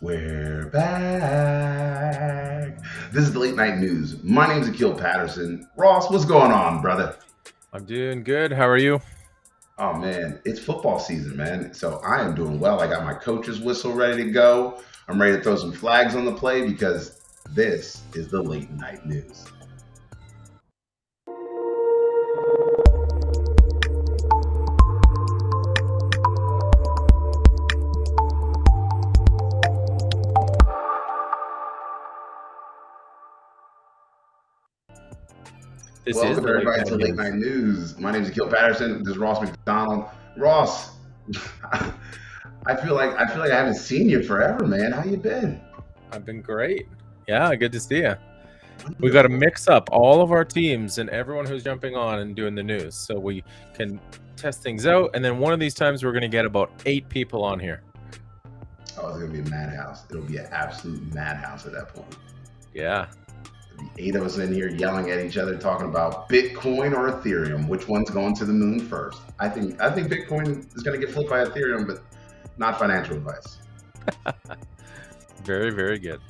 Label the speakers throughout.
Speaker 1: We're back. This is the late night news. My name's Akil Patterson. Ross, what's going on, brother?
Speaker 2: I'm doing good. How are you?
Speaker 1: Oh man, it's football season, man. So I am doing well. I got my coach's whistle ready to go. I'm ready to throw some flags on the play because this is the late night news.
Speaker 2: This is
Speaker 1: Welcome
Speaker 2: the late
Speaker 1: everybody
Speaker 2: night
Speaker 1: to late
Speaker 2: news.
Speaker 1: night news. My name is Akil Patterson. This is Ross Macdonald. Ross, I feel like I haven't seen you forever, man. How you been?
Speaker 2: I've been great. Yeah, good to see you. We got to mix up all of our teams and everyone who's jumping on and doing the news so we can test things out. And then one of these times we're going to get about 8 people on here.
Speaker 1: Oh, it's gonna be a madhouse. It'll be an absolute madhouse at that point.
Speaker 2: Yeah.
Speaker 1: There'll be 8 of us in here yelling at each other, talking about Bitcoin or Ethereum. Which one's going to the moon first? I think Bitcoin is gonna get flipped by Ethereum, but not financial advice.
Speaker 2: Very, very good.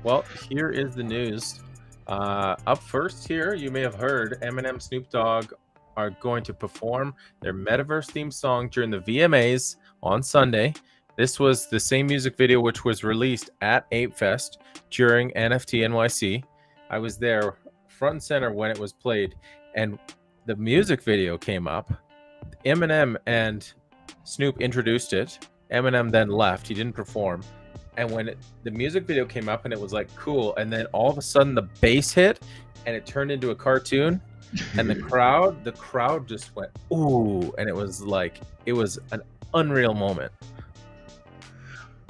Speaker 2: Well, here is the news. Up first here, you may have heard Eminem, Snoop Dogg are going to perform their metaverse themed song during the VMAs on Sunday. This was the same music video which was released at Ape Fest during NFT NYC. I was there front and center when it was played, and the music video came up. Eminem and Snoop introduced it. Eminem then left. He didn't perform. And when the music video came up and it was like cool, and then all of a sudden the bass hit and it turned into a cartoon, and the crowd just went ooh, and it was an unreal moment.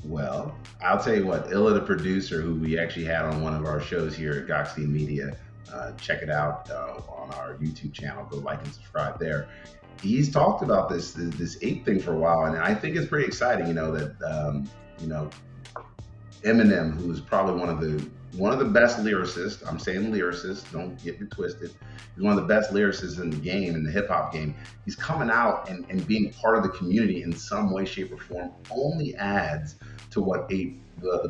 Speaker 1: Well, I'll tell you what, Illa, the producer, who we actually had on one of our shows here at Gokhshtein Media, check it out on our YouTube channel. Go like and subscribe there. He's talked about this ape thing for a while, and I think it's pretty exciting. You know, Eminem, who is probably one of the best lyricists. I'm saying lyricist. Don't get me twisted. He's one of the best lyricists in the game, in the hip hop game. He's coming out and being part of the community in some way, shape, or form only adds to what the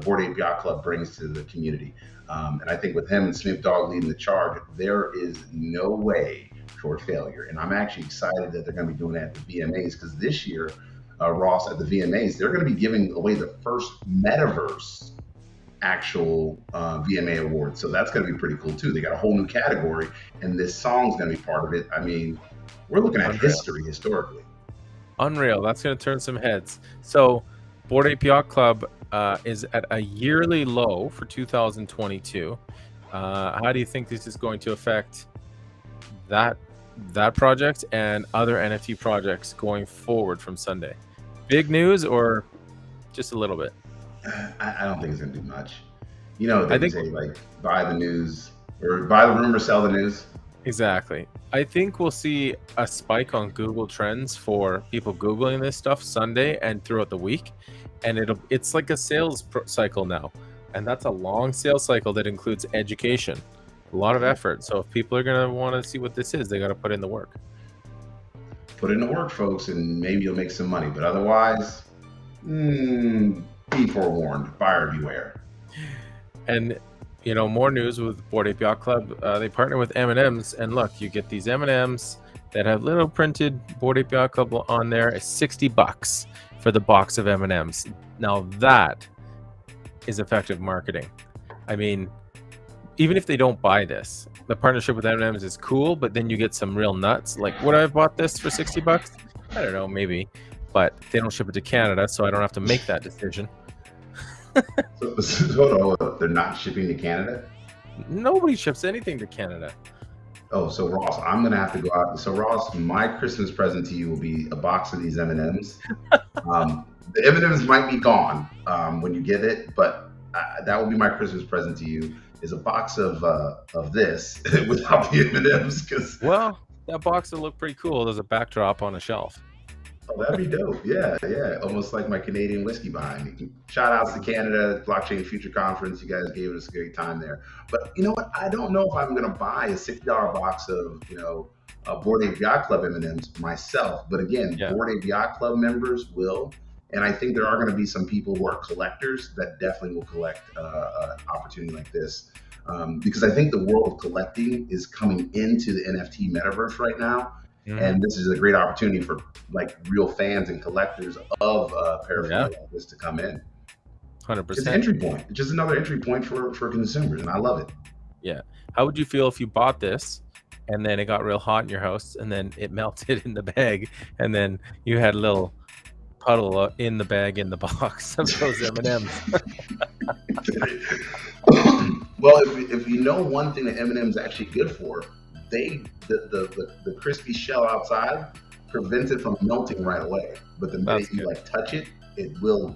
Speaker 1: Bored Ape Yacht Club brings to the community. And I think with him and Snoop Dogg leading the charge, there is no way for failure. And I'm actually excited that they're going to be doing that at the VMAs because this year, Ross, at the VMAs, they're going to be giving away the first metaverse actual VMA award. So that's going to be pretty cool too. They got a whole new category, and this song's going to be part of it. I mean, we're looking at history historically.
Speaker 2: Unreal. That's going to turn some heads. So, Bored Ape Yacht Club is at a yearly low for 2022. How do you think this is going to affect that project and other NFT projects going forward from Sunday? Big news or just a little bit?
Speaker 1: I don't think it's going to do much. You know, they say like buy the news or buy the rumor, sell the news.
Speaker 2: Exactly. I think we'll see a spike on Google Trends for people Googling this stuff Sunday and throughout the week. And it's like a sales cycle now. And that's a long sales cycle that includes education, a lot of effort. So if people are going to want to see what this is, they got to put in the work.
Speaker 1: Put in the work, folks, and maybe you'll make some money. But otherwise, be forewarned, buyer beware.
Speaker 2: And more news with Bored Ape Yacht Club. They partner with M&Ms, and look, you get these M&Ms that have little printed Bored Ape Yacht Club on there. It's $60 for the box of M&Ms. Now that is effective marketing. I mean, even if they don't buy this, the partnership with M&Ms is cool, but then you get some real nuts. Like, would I have bought this for $60? I don't know, maybe. But they don't ship it to Canada, so I don't have to make that decision.
Speaker 1: So they're not shipping to Canada?
Speaker 2: Nobody ships anything to Canada.
Speaker 1: Oh, so Ross, I'm gonna have to go out. So Ross, my Christmas present to you will be a box of these M&Ms. The M&Ms might be gone when you get it, but that will be my Christmas present to you. Is a box of this without the M&Ms. Because
Speaker 2: that box will look pretty cool. There's a backdrop on a shelf.
Speaker 1: Oh, that'd be dope. Yeah. Almost like my Canadian whiskey behind me. Shout outs to Canada, Blockchain Future Conference. You guys gave us a great time there. But you know what? I don't know if I'm going to buy a $60 box of, Bored Ape Yacht Club M&Ms myself. But again, Bored Ape Yacht Club members will And I think there are going to be some people who are collectors that definitely will collect an opportunity like this. Because I think the world of collecting is coming into the NFT metaverse right now. And this is a great opportunity for like real fans and collectors of paraphernalia like this to come in.
Speaker 2: 100%.
Speaker 1: It's an entry point. It's just another entry point for consumers, and I love it.
Speaker 2: Yeah. How would you feel if you bought this and then it got real hot in your house and then it melted in the bag and then you had a little puddle in the bag in the box of those M&Ms?
Speaker 1: Well, if you know one thing that Eminem's actually good for, the crispy shell outside prevents it from melting right away. But the minute you like touch it, it will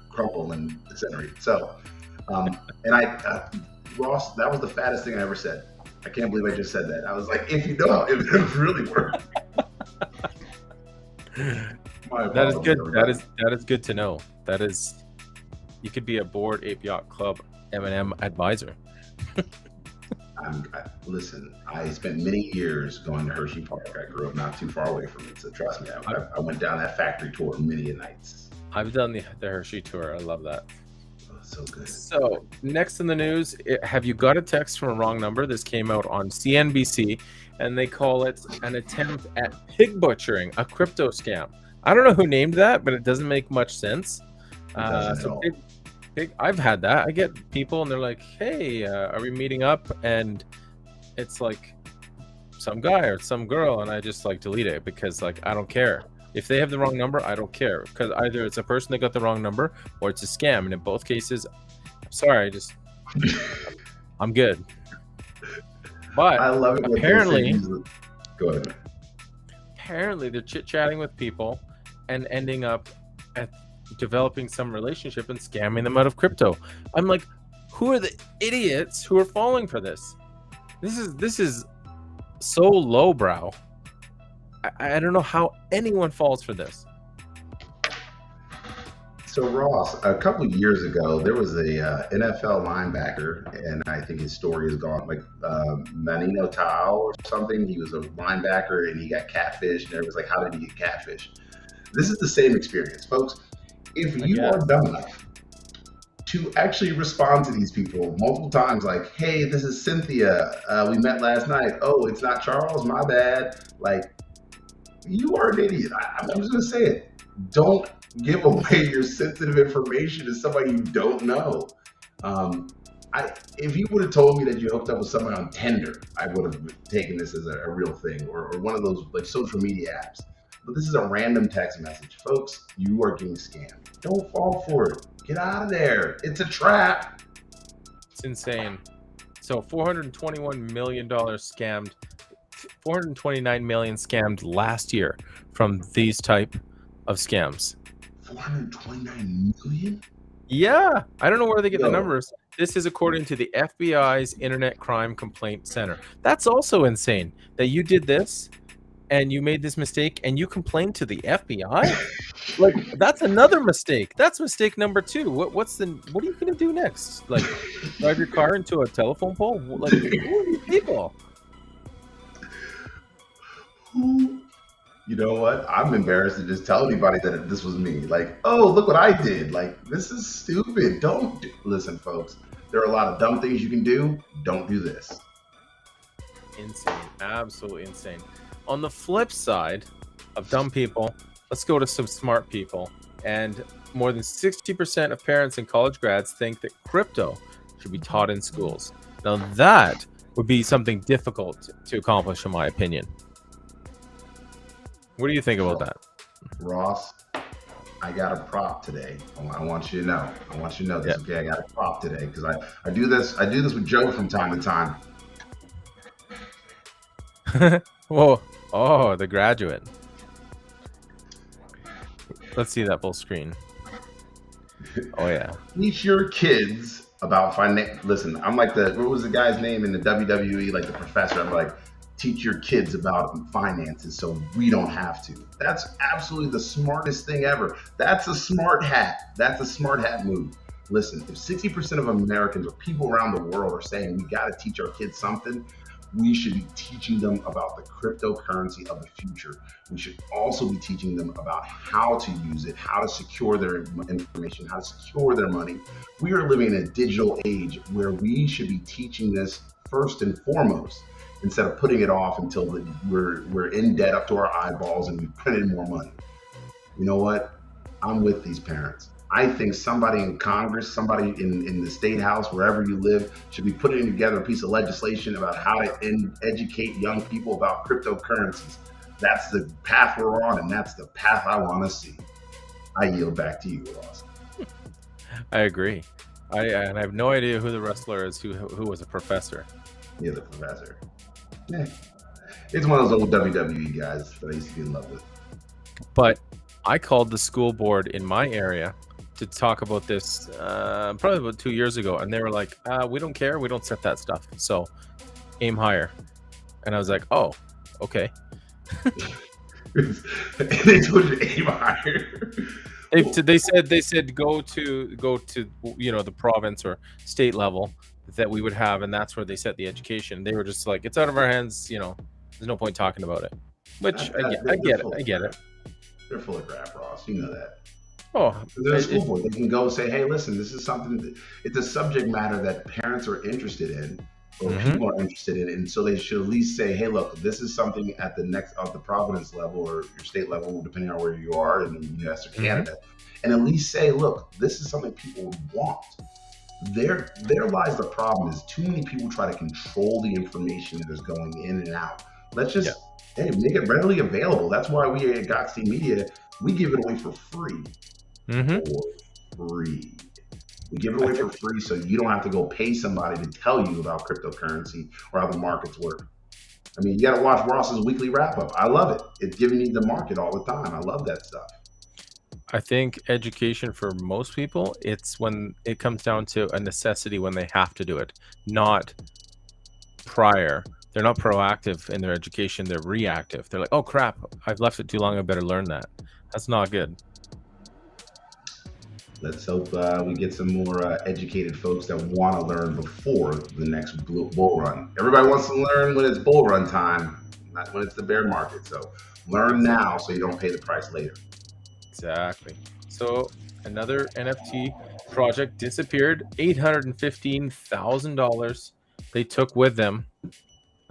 Speaker 1: crumple and disintegrate. So, Ross, that was the fattest thing I ever said. I can't believe I just said that. I was like, if you know how M&Ms really work.
Speaker 2: That is good. That is good to know. That is, you could be a Bored Ape Yacht Club M&M advisor.
Speaker 1: Listen, I spent many years going to Hershey Park. I grew up not too far away from it, so trust me, I went down that factory tour many nights.
Speaker 2: I've done the Hershey tour. I love that.
Speaker 1: Oh, so good.
Speaker 2: So next in the news, have you got a text from a wrong number? This came out on CNBC, and they call it an attempt at pig butchering, a crypto scam. I don't know who named that, but it doesn't make much sense. I've had that. I get people and they're like, hey, are we meeting up? And it's like some guy or some girl, and I just like delete it because like I don't care. If they have the wrong number, I don't care, because either it's a person that got the wrong number or it's a scam. And in both cases, I'm sorry, I'm good. But
Speaker 1: I love it.
Speaker 2: Apparently,
Speaker 1: go ahead.
Speaker 2: Apparently, they're chit-chatting with people and ending up at developing some relationship and scamming them out of crypto. I'm like, who are the idiots who are falling for this? This is so lowbrow. I don't know how anyone falls for this.
Speaker 1: So Ross, a couple of years ago, there was a NFL linebacker, and I think his story is gone, like Manino Tao or something. He was a linebacker and he got catfished, and everyone's like, how did he get catfished? This is the same experience, folks. If you are dumb enough to actually respond to these people multiple times, like, hey, this is Cynthia, we met last night. Oh, it's not Charles, my bad. Like, you are an idiot. I'm just gonna say it. Don't give away your sensitive information to somebody you don't know. If you would have told me that you hooked up with somebody on Tinder, I would have taken this as a real thing, or one of those like social media apps. But this is a random text message. Folks, you are getting scammed. Don't fall for it. Get out of there. It's a trap.
Speaker 2: It's insane. So $421 million scammed. 429 million scammed last year from these type of scams.
Speaker 1: 429 million?
Speaker 2: Yeah, I don't know where they get the numbers. This is according to the FBI's Internet Crime Complaint Center. That's also insane that you did this and you made this mistake and you complained to the FBI. Like, that's another mistake. That's mistake number 2. What are you gonna do next? Like, drive your car into a telephone pole? Like, who are these people?
Speaker 1: You know what? I'm embarrassed to just tell anybody that this was me. Like, oh, look what I did. Like, this is stupid. Listen, folks. There are a lot of dumb things you can do. Don't do this.
Speaker 2: Insane. Absolutely insane. On the flip side of dumb people, let's go to some smart people. And more than 60% of parents and college grads think that crypto should be taught in schools. Now, that would be something difficult to accomplish, in my opinion. What do you think about that?
Speaker 1: Ross, I got a prop today. I want you to know. I want you to know this. Yeah. Okay, I got a prop today because I do this with Joe from time to time.
Speaker 2: Whoa. Oh, The Graduate. Let's see that full screen. Oh, yeah.
Speaker 1: Teach your kids about finance. Listen, I'm like what was the guy's name in the WWE, like the professor? I'm like, teach your kids about finances so we don't have to. That's absolutely the smartest thing ever. That's a smart hat. That's a smart hat move. Listen, if 60% of Americans or people around the world are saying we got to teach our kids something, we should be teaching them about the cryptocurrency of the future. We should also be teaching them about how to use it, how to secure their information, how to secure their money. We are living in a digital age where we should be teaching this first and foremost, instead of putting it off until we're in debt up to our eyeballs and we printed more money. You know what? I'm with these parents. I think somebody in Congress, somebody in the state house, wherever you live, should be putting together a piece of legislation about how to educate young people about cryptocurrencies. That's the path we're on, and that's the path I want to see. I yield back to you, Ross.
Speaker 2: I agree. And I have no idea who the wrestler is who was a professor.
Speaker 1: Yeah, the professor. Yeah. It's one of those old WWE guys that I used to be in love with.
Speaker 2: But I called the school board in my area to talk about this probably about 2 years ago, and they were like, we don't care, we don't set that stuff, so aim higher. And I was like, oh, okay.
Speaker 1: They told you to aim higher.
Speaker 2: They said go to the province or state level that we would have, and that's where they set the education. They were just like, it's out of our hands, there's no point talking about it. Which I get it.
Speaker 1: They're full of crap, Ross. You know that.
Speaker 2: Oh,
Speaker 1: they're a school board. They can go say, hey, listen, this is something, it's a subject matter that parents are interested in, or people are interested in, and so they should at least say, hey, look, this is something at the province level or your state level, depending on where you are in the U.S. or Canada, and at least say, look, this is something people want. There lies the problem, is too many people try to control the information that is going in and out. Let's just make it readily available. That's why we at Gokhshtein Media, we give it away for free. For free. We give it away for free, so you don't have to go pay somebody to tell you about cryptocurrency or how the markets work. I mean, you got to watch Ross's weekly wrap-up. I love it. It's giving you the market all the time. I love that stuff.
Speaker 2: I think education for most people, it's when it comes down to a necessity when they have to do it, not prior. They're not proactive in their education. They're reactive. They're like, oh, crap, I've left it too long. I better learn that. That's not good.
Speaker 1: Let's hope we get some more educated folks that want to learn before the next bull run. Everybody wants to learn when it's bull run time, not when it's the bear market. So learn now so you don't pay the price later.
Speaker 2: Exactly. So another NFT project disappeared. $815,000 they took with them.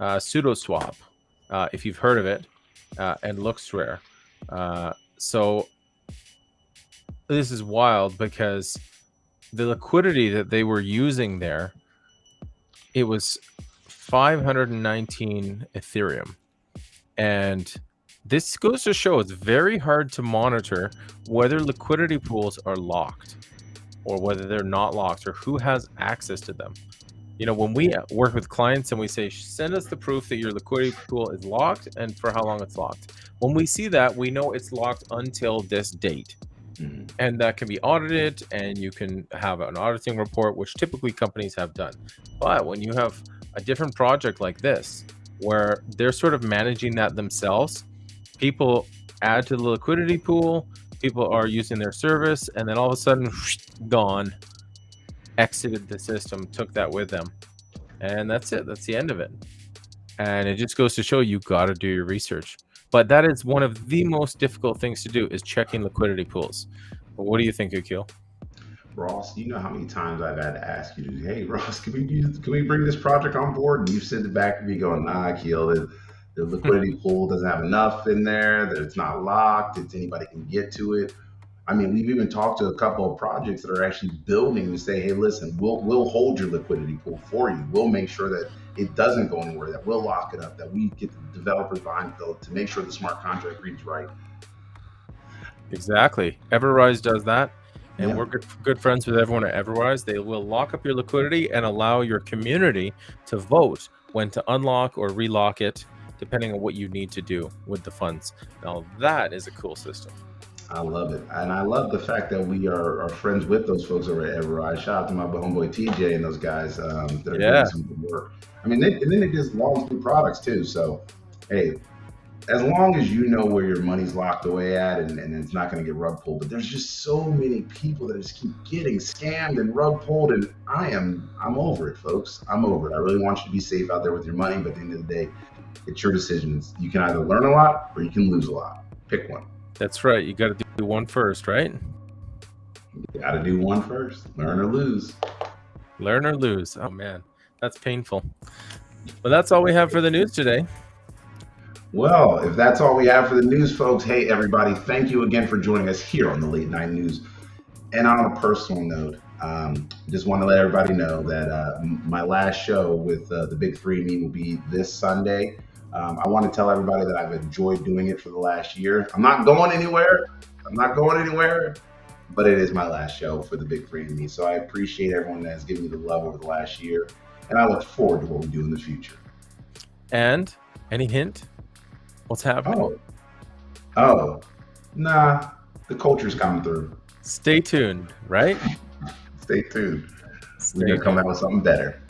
Speaker 2: SudoSwap, if you've heard of it, and looks rare. So this is wild because the liquidity that they were using there, it was 519 Ethereum. And this goes to show it's very hard to monitor whether liquidity pools are locked or whether they're not locked or who has access to them. When we work with clients and we say, send us the proof that your liquidity pool is locked and for how long it's locked. When we see that, we know it's locked until this date. And that can be audited, and you can have an auditing report, which typically companies have done. But when you have a different project like this, where they're sort of managing that themselves, people add to the liquidity pool, people are using their service, and then all of a sudden, gone, exited the system, took that with them. And that's it. That's the end of it. And it just goes to show you got to do your research. But that is one of the most difficult things to do, is checking liquidity pools. But what do you think, Akil?
Speaker 1: Ross, you know how many times I've had to ask you, hey, Ross, can we bring this project on board? And you've sent it back to me going, nah, Akil, the liquidity pool doesn't have enough in there, that it's not locked, anybody can get to it. I mean, we've even talked to a couple of projects that are actually building to say, hey, listen, we'll hold your liquidity pool for you. We'll make sure that it doesn't go anywhere, that we'll lock it up, that we get the developers behind it to make sure the smart contract reads right.
Speaker 2: Exactly. Everrise does that. And we're good friends with everyone at Everrise. They will lock up your liquidity and allow your community to vote when to unlock or relock it, depending on what you need to do with the funds. Now, that is a cool system.
Speaker 1: I love it. And I love the fact that we are friends with those folks over at Everrise. Shout out to my homeboy TJ and those guys that are doing some good work. I mean, then they just launch new products too. So, hey, as long as you know where your money's locked away at and it's not going to get rug pulled. But there's just so many people that just keep getting scammed and rug pulled, and I'm over it, folks. I'm over it. I really want you to be safe out there with your money, but at the end of the day, it's your decisions. You can either learn a lot or you can lose a lot. Pick one.
Speaker 2: That's right. You got to do one first, right?
Speaker 1: You got to do one first. Learn or lose.
Speaker 2: Learn or lose. Oh man, that's painful. But that's all we have for the news today.
Speaker 1: Well, if that's all we have for the news, folks, hey, everybody, thank you again for joining us here on the Late Night News. And on a personal note, just want to let everybody know that my last show with the Big Three and me will be this Sunday. I want to tell everybody that I've enjoyed doing it for the last year. I'm not going anywhere, but it is my last show for the Big Three and me. So I appreciate everyone that has given me the love over the last year, and I look forward to what we do in the future.
Speaker 2: And any hint? What's happening?
Speaker 1: Oh, nah, the culture's coming through.
Speaker 2: Stay tuned, right?
Speaker 1: Stay tuned. We're going to come out with something better.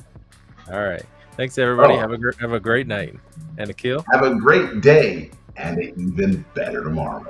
Speaker 2: All right. Thanks, everybody. Have a great night. And Akil?
Speaker 1: Have a great day and an even better tomorrow.